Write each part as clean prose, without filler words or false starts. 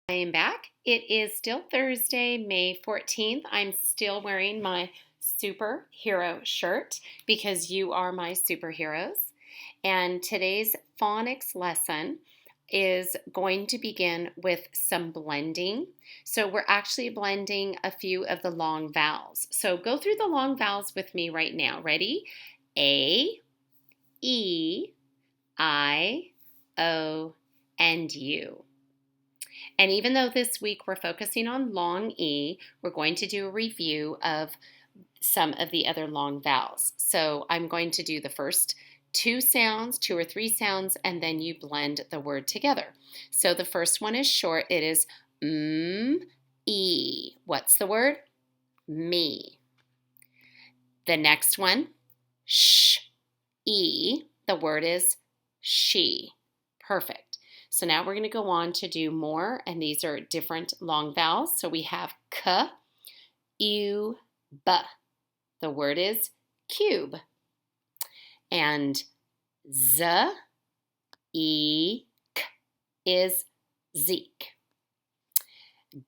I am back. It is still Thursday, May 14th. I'm still wearing my superhero shirt because you are my superheroes. And today's phonics lesson is going to begin with some blending. So we're actually blending a few of the long vowels. So go through the long vowels with me right now. Ready? A, E, I, O, and U. And even though this week we're focusing on long E, we're going to do a review of some of the other long vowels. So I'm going to do the first two or three sounds, and then you blend the word together. So the first one is short. It is E. What's the word? Me. The next one, E. The word is she. Perfect. So now we're going to go on to do more, and these are different long vowels. So we have k, u, b. The word is cube. And z, e, k is Zeke.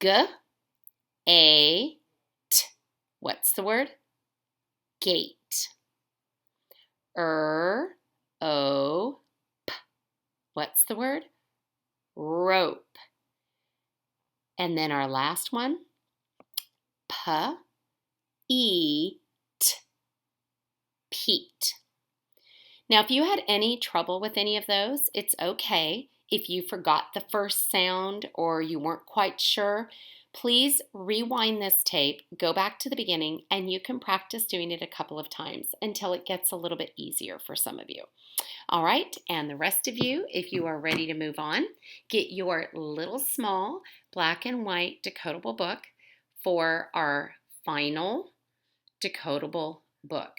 G, a, t. What's the word? Gate. O, p. What's the word? Rope. And then our last one, P-E-T, Pete. Now, if you had any trouble with any of those, it's okay. If you forgot the first sound or you weren't quite sure, please rewind this tape, go back to the beginning, and you can practice doing it a couple of times until it gets a little bit easier for some of you. All right, and the rest of you, if you are ready to move on, get your little small black and white decodable book for our final decodable book.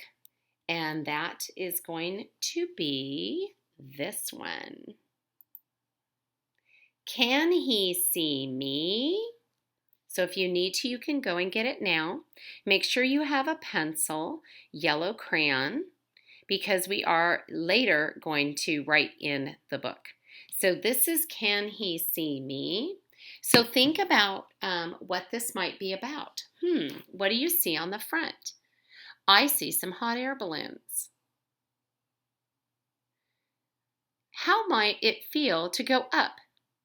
And that is going to be this one. Can he see me? So if you need to, you can go and get it now. Make sure you have a pencil, yellow crayon, because we are later going to write in the book. So this is Can He See Me? So think about what this might be about. What do you see on the front? I see some hot air balloons. How might it feel to go up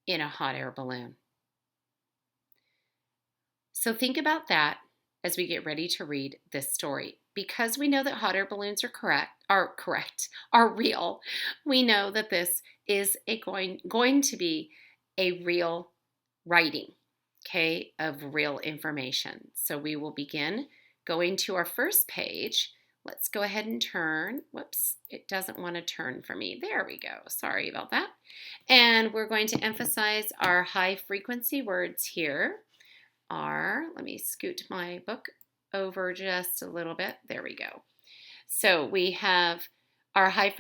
in a hot air balloon? So think about that as we get ready to read this story. Because we know that hot air balloons are real, we know that this is going to be a real writing, okay, of real information. So we will begin going to our first page. Let's go ahead and turn. Whoops, it doesn't want to turn for me. There we go. Sorry about that. And we're going to emphasize our high frequency words here. Let me scoot my book over just a little bit. There we go. So we have our high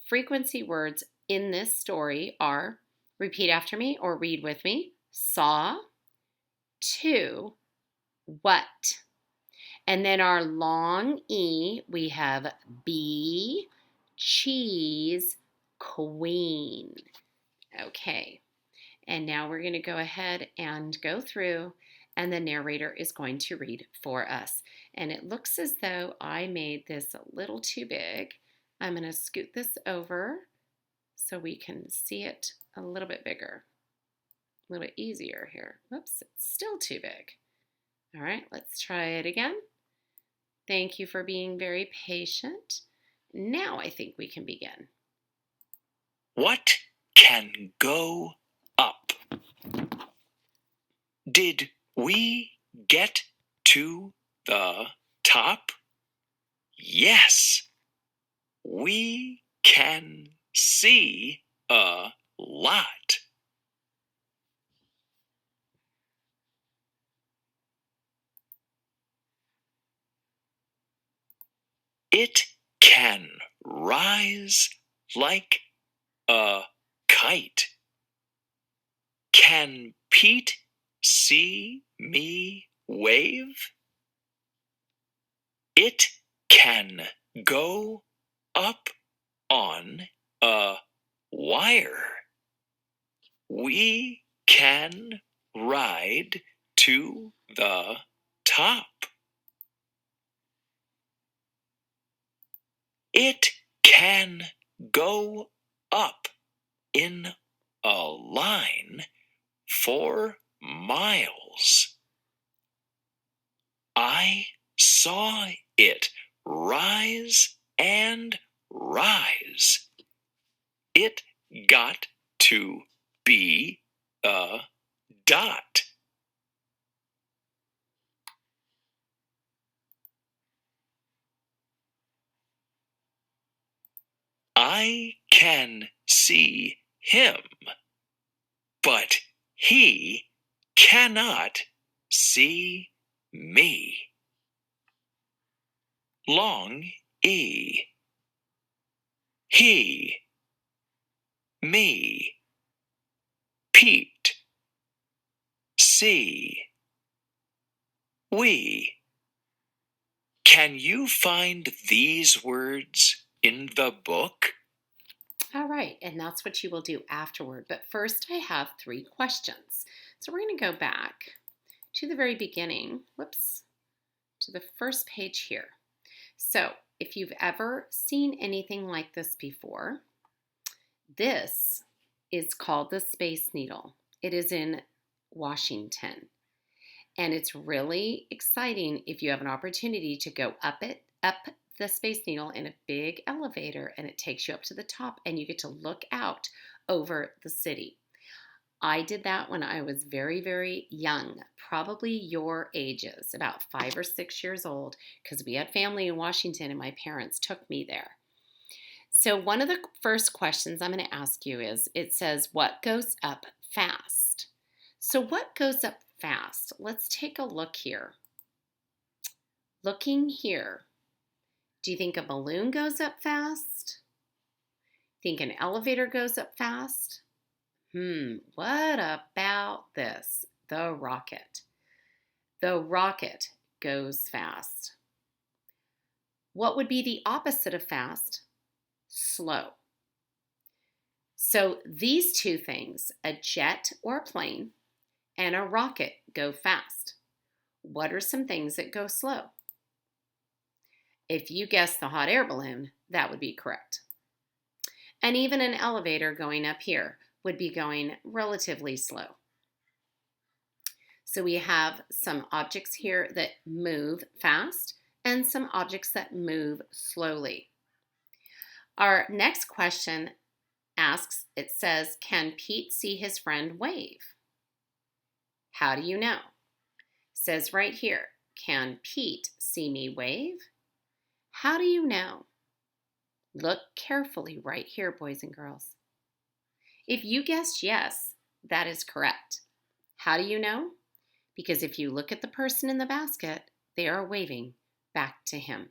frequency words in this story are, repeat after me or read with me, saw, to, what. And then our long E, we have bee, cheese, queen. Okay. And now we're going to go ahead and go through, and the narrator is going to read for us. And it looks as though I made this a little too big. I'm going to scoot this over so we can see it a little bit bigger, a little bit easier here. Whoops, it's still too big. All right, let's try it again. Thank you for being very patient. Now I think we can begin. What can go up? Did we get to the top? Yes, we can see a lot. It can rise like a kite. Can Pete see me wave? It can go up on a wire. We can ride to the top. It can go up in a line for miles. I saw it rise and rise. It got to be a dot. I can see him, but he cannot see me. Long E. He, me, Pete, see, we. Can you find these words in the book? All right, and that's what you will do afterward. But first, I have 3 questions. So we're going to go back to the very beginning, to the first page here. So if you've ever seen anything like this before, this is called the Space Needle. It is in Washington. And it's really exciting if you have an opportunity to go up the Space Needle in a big elevator, and it takes you up to the top and you get to look out over the city. I did that when I was very, very young, probably your ages, about 5 or 6 years old, because we had family in Washington and my parents took me there. So one of the first questions I'm going to ask you is, it says, what goes up fast? So what goes up fast? Let's take a look here. Looking here, do you think a balloon goes up fast? Think an elevator goes up fast? What about this? The rocket. The rocket goes fast. What would be the opposite of fast? Slow. So these 2 things, a jet or a plane and a rocket, go fast. What are some things that go slow? If you guessed the hot air balloon, that would be correct. And even an elevator going up here would be going relatively slow. So we have some objects here that move fast and some objects that move slowly. Our next question asks, it says, can Pete see his friend wave? How do you know? It says right here, can Pete see me wave? How do you know? Look carefully right here, boys and girls. If you guessed yes, that is correct. How do you know? Because if you look at the person in the basket, they are waving back to him.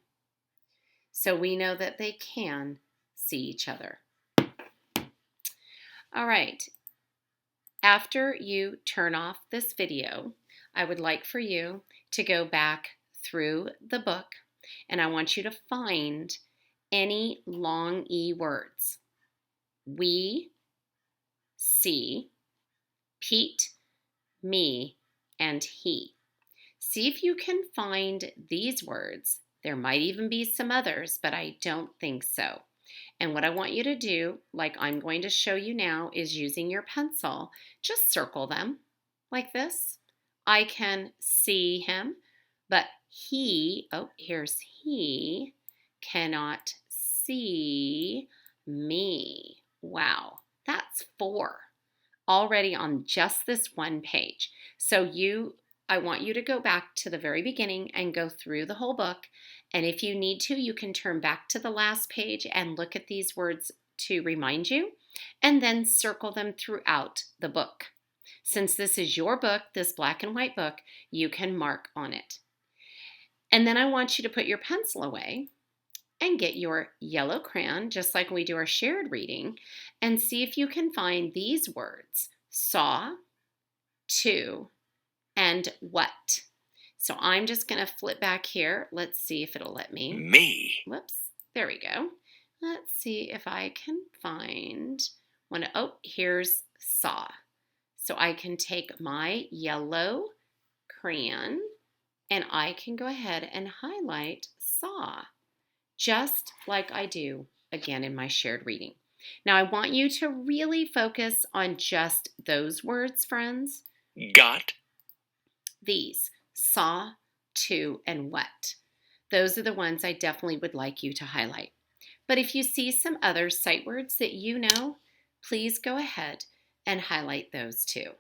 So we know that they can see each other. All right. After you turn off this video, I would like for you to go back through the book, and I want you to find any long E words. We, see, Pete, me, and he. See if you can find these words. There might even be some others, but I don't think so. And what I want you to do, like I'm going to show you now, is using your pencil, just circle them like this. I can see him, but he, here's he, cannot see me. Wow, that's 4 already on just this one page. So I want you to go back to the very beginning and go through the whole book. And if you need to, you can turn back to the last page and look at these words to remind you, and then circle them throughout the book. Since this is your book, this black and white book, you can mark on it. And then I want you to put your pencil away and get your yellow crayon, just like we do our shared reading, and see if you can find these words: saw, to, and what. So I'm just going to flip back here. Let's see if it'll let me. Me. Whoops. There we go. Let's see if I can find one. Oh, here's saw. So I can take my yellow crayon and I can go ahead and highlight saw, just like I do again in my shared reading. Now I want you to really focus on just those words, friends. Got. These, saw, to, and wet. Those are the ones I definitely would like you to highlight. But if you see some other sight words that you know, please go ahead and highlight those too.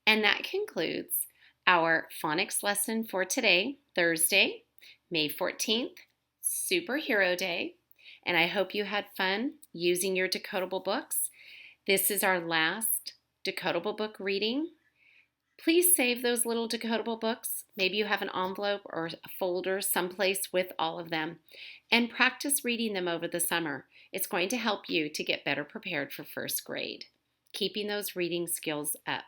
And that concludes our phonics lesson for today, Thursday, May 14th, Superhero Day. And I hope you had fun using your decodable books. This is our last decodable book reading. Please save those little decodable books. Maybe you have an envelope or a folder someplace with all of them, and practice reading them over the summer. It's going to help you to get better prepared for first grade, keeping those reading skills up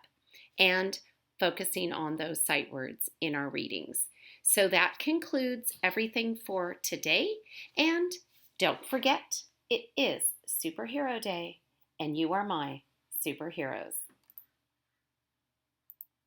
and focusing on those sight words in our readings. So that concludes everything for today. And don't forget, it is Superhero Day, and you are my superheroes.